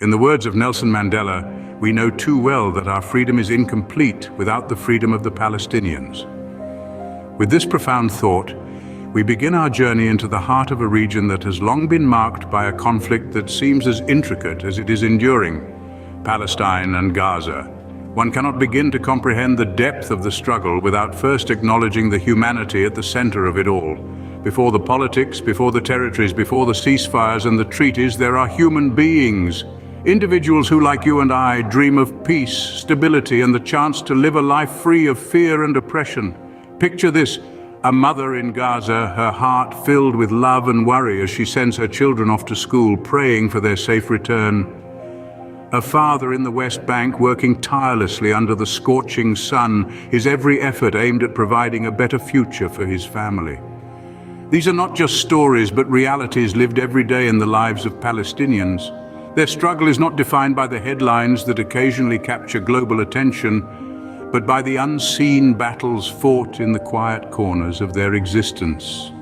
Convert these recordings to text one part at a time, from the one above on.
In the words of Nelson Mandela, we know too well that our freedom is incomplete without the freedom of the Palestinians. With this profound thought, we begin our journey into the heart of a region that has long been marked by a conflict that seems as intricate as it is enduring: Palestine and Gaza. One cannot begin to comprehend the depth of the struggle without first acknowledging the humanity at the center of it all. Before the politics, before the territories, before the ceasefires and the treaties, there are human beings. Individuals who, like you and I, dream of peace, stability, and the chance to live a life free of fear and oppression. Picture this: a mother in Gaza, her heart filled with love and worry as she sends her children off to school, praying for their safe return. A father in the West Bank working tirelessly under the scorching sun, his every effort aimed at providing a better future for his family. These are not just stories, but realities lived every day in the lives of Palestinians. Their struggle is not defined by the headlines that occasionally capture global attention, but by the unseen battles fought in the quiet corners of their existence.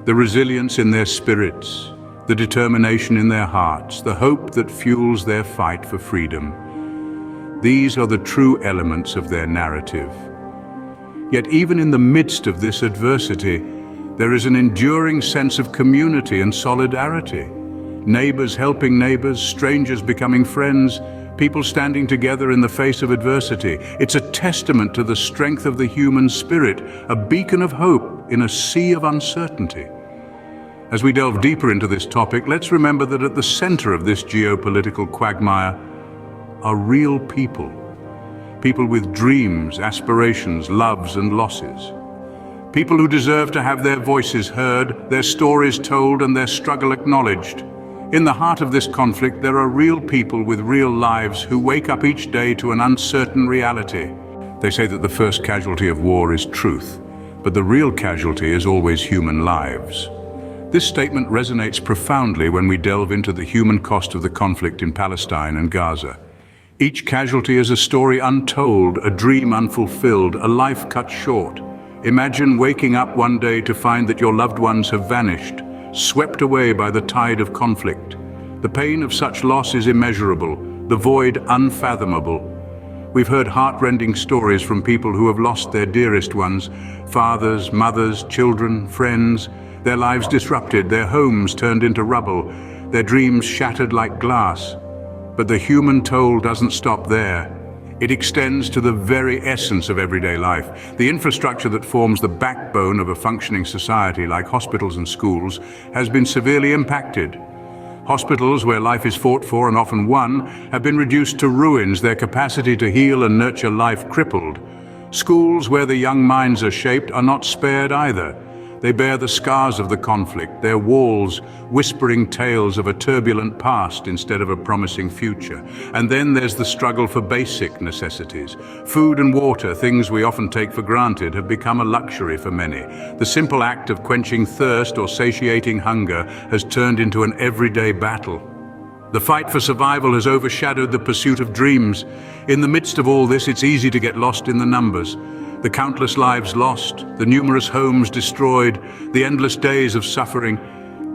The resilience in their spirits, the determination in their hearts, the hope that fuels their fight for freedom. These are the true elements of their narrative. Yet even in the midst of this adversity, there is an enduring sense of community and solidarity. Neighbors helping neighbors, strangers becoming friends, people standing together in the face of adversity. It's a testament to the strength of the human spirit, a beacon of hope in a sea of uncertainty. As we delve deeper into this topic, let's remember that at the center of this geopolitical quagmire are real people. People with dreams, aspirations, loves, and losses. People who deserve to have their voices heard, their stories told, and their struggle acknowledged. In the heart of this conflict, there are real people with real lives who wake up each day to an uncertain reality. They say that the first casualty of war is truth, but the real casualty is always human lives. This statement resonates profoundly when we delve into the human cost of the conflict in Palestine and Gaza. Each casualty is a story untold, a dream unfulfilled, a life cut short. Imagine waking up one day to find that your loved ones have vanished, swept away by the tide of conflict. The pain of such loss is immeasurable, the void unfathomable. We've heard heart-rending stories from people who have lost their dearest ones: fathers, mothers, children, friends. Their lives disrupted, their homes turned into rubble, their dreams shattered like glass. But the human toll doesn't stop there. It extends to the very essence of everyday life. The infrastructure that forms the backbone of a functioning society, like hospitals and schools, has been severely impacted. Hospitals, where life is fought for and often won, have been reduced to ruins, their capacity to heal and nurture life crippled. Schools, where the young minds are shaped, are not spared either. They bear the scars of the conflict, their walls whispering tales of a turbulent past instead of a promising future. And then there's the struggle for basic necessities. Food and water, things we often take for granted, have become a luxury for many. The simple act of quenching thirst or satiating hunger has turned into an everyday battle. The fight for survival has overshadowed the pursuit of dreams. In the midst of all this, it's easy to get lost in the numbers. The countless lives lost, the numerous homes destroyed, the endless days of suffering.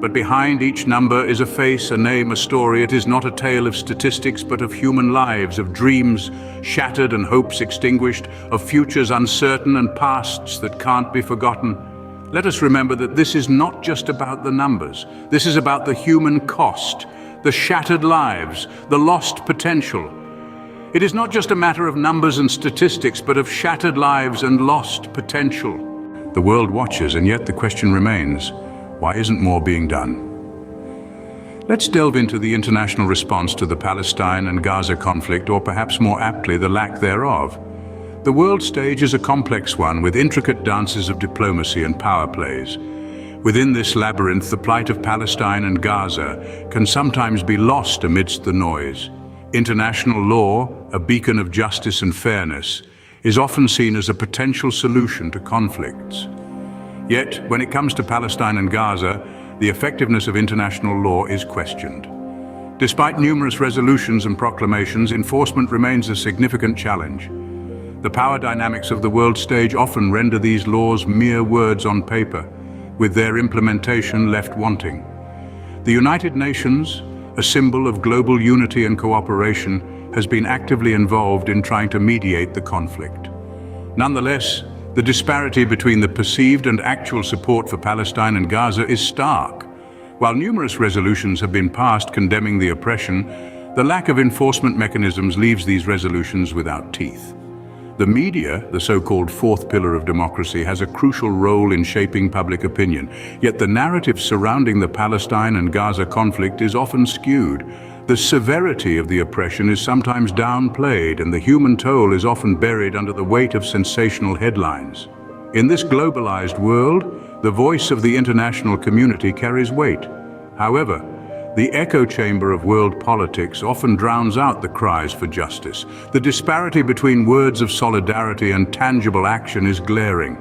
But behind each number is a face, a name, a story. It is not a tale of statistics, but of human lives, of dreams shattered and hopes extinguished, of futures uncertain and pasts that can't be forgotten. Let us remember that this is not just about the numbers. This is about the human cost, the shattered lives, the lost potential. It is not just a matter of numbers and statistics, but of shattered lives and lost potential. The world watches, and yet the question remains: why isn't more being done? Let's delve into the international response to the Palestine and Gaza conflict, or perhaps more aptly, the lack thereof. The world stage is a complex one, with intricate dances of diplomacy and power plays. Within this labyrinth, the plight of Palestine and Gaza can sometimes be lost amidst the noise. International law, a beacon of justice and fairness, is often seen as a potential solution to conflicts. Yet, when it comes to Palestine and Gaza, the effectiveness of international law is questioned. Despite numerous resolutions and proclamations, enforcement remains a significant challenge. The power dynamics of the world stage often render these laws mere words on paper, with their implementation left wanting. The United Nations, a symbol of global unity and cooperation, has been actively involved in trying to mediate the conflict. Nonetheless, the disparity between the perceived and actual support for Palestine and Gaza is stark. While numerous resolutions have been passed condemning the oppression, the lack of enforcement mechanisms leaves these resolutions without teeth. The media, the so-called fourth pillar of democracy, has a crucial role in shaping public opinion, yet the narrative surrounding the Palestine and Gaza conflict is often skewed. The severity of the oppression is sometimes downplayed, and the human toll is often buried under the weight of sensational headlines. In this globalized world, the voice of the international community carries weight. However, the echo chamber of world politics often drowns out the cries for justice. The disparity between words of solidarity and tangible action is glaring.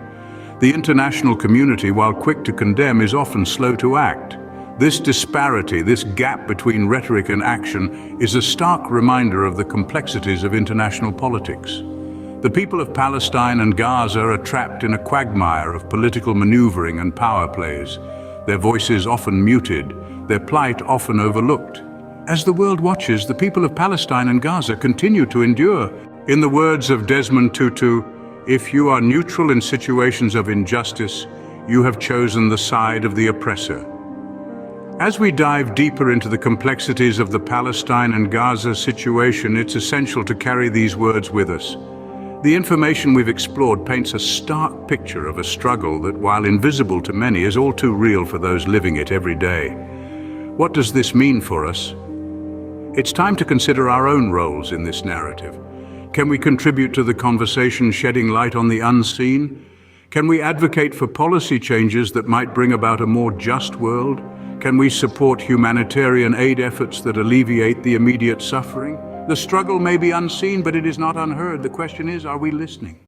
The international community, while quick to condemn, is often slow to act. This disparity, this gap between rhetoric and action, is a stark reminder of the complexities of international politics. The people of Palestine and Gaza are trapped in a quagmire of political maneuvering and power plays. Their voices often muted, their plight often overlooked. As the world watches, the people of Palestine and Gaza continue to endure. In the words of Desmond Tutu, "If you are neutral in situations of injustice, you have chosen the side of the oppressor." As we dive deeper into the complexities of the Palestine and Gaza situation, it's essential to carry these words with us. The information we've explored paints a stark picture of a struggle that, while invisible to many, is all too real for those living it every day. What does this mean for us? It's time to consider our own roles in this narrative. Can we contribute to the conversation, shedding light on the unseen? Can we advocate for policy changes that might bring about a more just world? Can we support humanitarian aid efforts that alleviate the immediate suffering? The struggle may be unseen, but it is not unheard. The question is, are we listening?